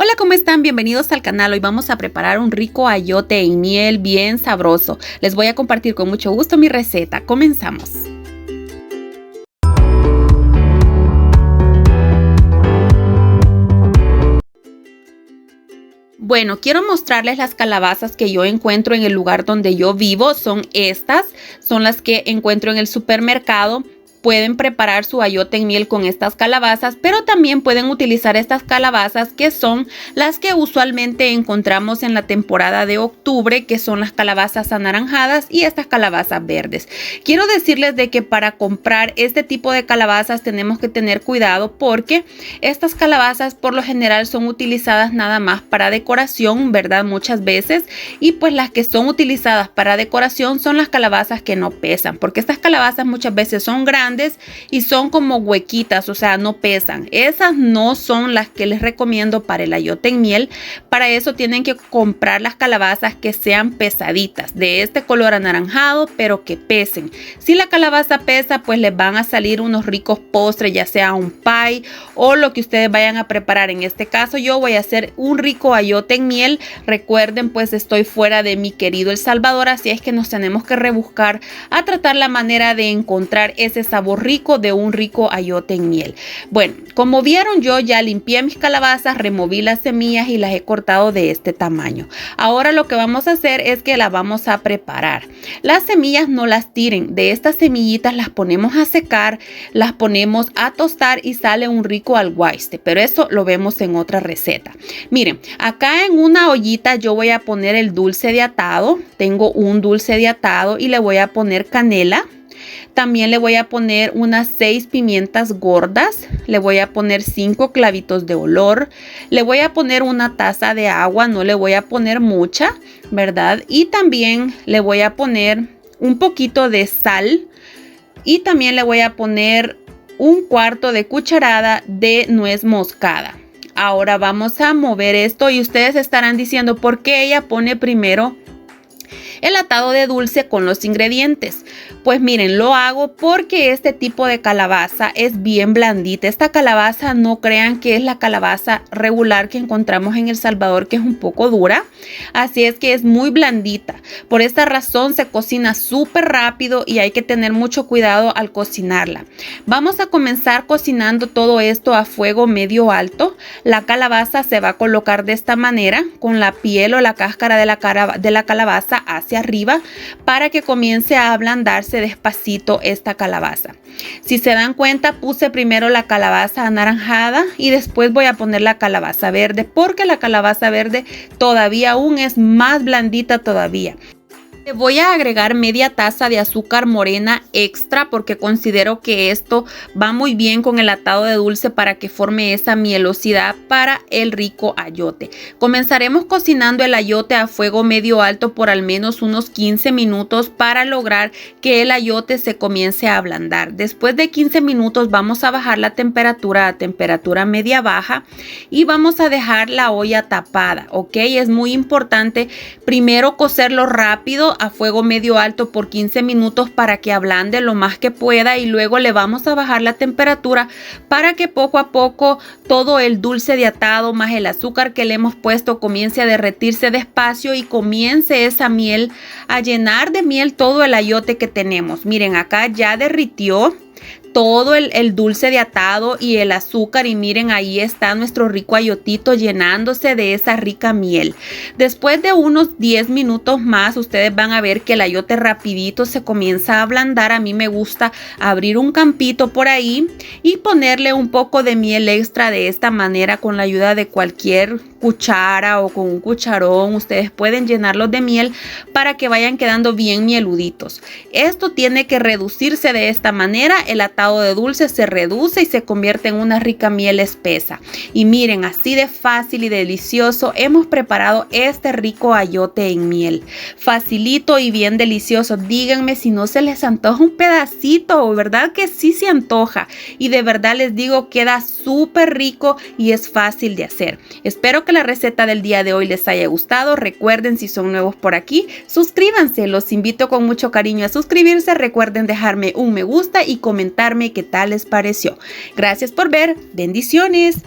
Hola, ¿cómo están? Bienvenidos al canal. Hoy vamos a preparar un rico ayote en miel bien sabroso. Les voy a compartir con mucho gusto mi receta. Comenzamos. Bueno, quiero mostrarles las calabazas que yo encuentro en el lugar donde yo vivo. Son las que encuentro en el supermercado. Pueden preparar su ayote en miel con estas calabazas, pero también pueden utilizar estas calabazas que son las que usualmente encontramos en la temporada de octubre, que son las calabazas anaranjadas y estas calabazas verdes. Quiero decirles de que para comprar este tipo de calabazas tenemos que tener cuidado porque estas calabazas por lo general son utilizadas nada más para decoración, ¿verdad? Muchas veces, y pues las que son utilizadas para decoración son las calabazas que no pesan, porque estas calabazas muchas veces son grandes y son como huequitas, o sea, no pesan. Esas no son las que les recomiendo para el ayote en miel. Para eso tienen que comprar las calabazas que sean pesaditas, de este color anaranjado, pero que pesen. Si la calabaza pesa, pues les van a salir unos ricos postres, ya sea un pie o lo que ustedes vayan a preparar. En este caso yo voy a hacer un rico ayote en miel. Recuerden, pues estoy fuera de mi querido El Salvador, así es que nos tenemos que rebuscar a tratar la manera de encontrar ese sabor rico de un rico ayote en miel. Bueno, como vieron, yo ya limpié mis calabazas, removí las semillas y las he cortado de este tamaño. Ahora lo que vamos a hacer es que las vamos a preparar. Las semillas no las tiren, de estas semillitas las ponemos a secar, las ponemos a tostar y sale un rico alguaiste, pero eso lo vemos en otra receta. Miren, acá en una ollita yo voy a poner el dulce de atado. Tengo un dulce de atado y le voy a poner canela. También le voy a poner unas 6 pimientas gordas, le voy a poner 5 clavitos de olor, le voy a poner una taza de agua, no le voy a poner mucha, ¿verdad? Y también le voy a poner un poquito de sal y también le voy a poner un cuarto de cucharada de nuez moscada. Ahora vamos a mover esto y ustedes estarán diciendo ¿por qué ella pone primero el atado de dulce con los ingredientes? Pues miren, lo hago porque este tipo de calabaza es bien blandita. Esta calabaza no crean que es la calabaza regular que encontramos en El Salvador, que es un poco dura. Así es que es muy blandita. Por esta razón se cocina súper rápido y hay que tener mucho cuidado al cocinarla. Vamos a comenzar cocinando todo esto a fuego medio alto. La calabaza se va a colocar de esta manera, con la piel o la cáscara de la calabaza hacia arriba, para que comience a ablandarse despacito esta calabaza. Si se dan cuenta, puse primero la calabaza anaranjada y después voy a poner la calabaza verde, porque la calabaza verde todavía aún es más blandita todavía. Le voy a agregar media taza de azúcar morena extra porque considero que esto va muy bien con el atado de dulce para que forme esa mielosidad para el rico ayote. Comenzaremos cocinando el ayote a fuego medio alto por al menos unos 15 minutos para lograr que el ayote se comience a ablandar. Después de 15 minutos vamos a bajar la temperatura a temperatura media baja y vamos a dejar la olla tapada, ¿ok? Es muy importante primero cocerlo rápido a fuego medio alto por 15 minutos para que ablande lo más que pueda y luego le vamos a bajar la temperatura para que poco a poco todo el dulce de atado más el azúcar que le hemos puesto comience a derretirse despacio y comience esa miel a llenar de miel todo el ayote que tenemos. Miren, acá ya derritió todo el dulce de atado y el azúcar y miren, ahí está nuestro rico ayotito llenándose de esa rica miel. Después de unos 10 minutos más ustedes van a ver que el ayote rapidito se comienza a ablandar. A mí me gusta abrir un campito por ahí y ponerle un poco de miel extra de esta manera con la ayuda de cualquier cuchara o con un cucharón. Ustedes pueden llenarlos de miel para que vayan quedando bien mieluditos. Esto tiene que reducirse de esta manera. El atado de dulce se reduce y se convierte en una rica miel espesa. Y miren, así de fácil y delicioso hemos preparado este rico ayote en miel. Facilito y bien delicioso. Díganme si no se les antoja un pedacito, ¿verdad que sí se antoja? Y de verdad les digo, queda súper rico y es fácil de hacer. Espero que la receta del día de hoy les haya gustado. Recuerden, si son nuevos por aquí, suscríbanse. Los invito con mucho cariño a suscribirse. Recuerden dejarme un me gusta y comentarme qué tal les pareció. Gracias por ver. Bendiciones.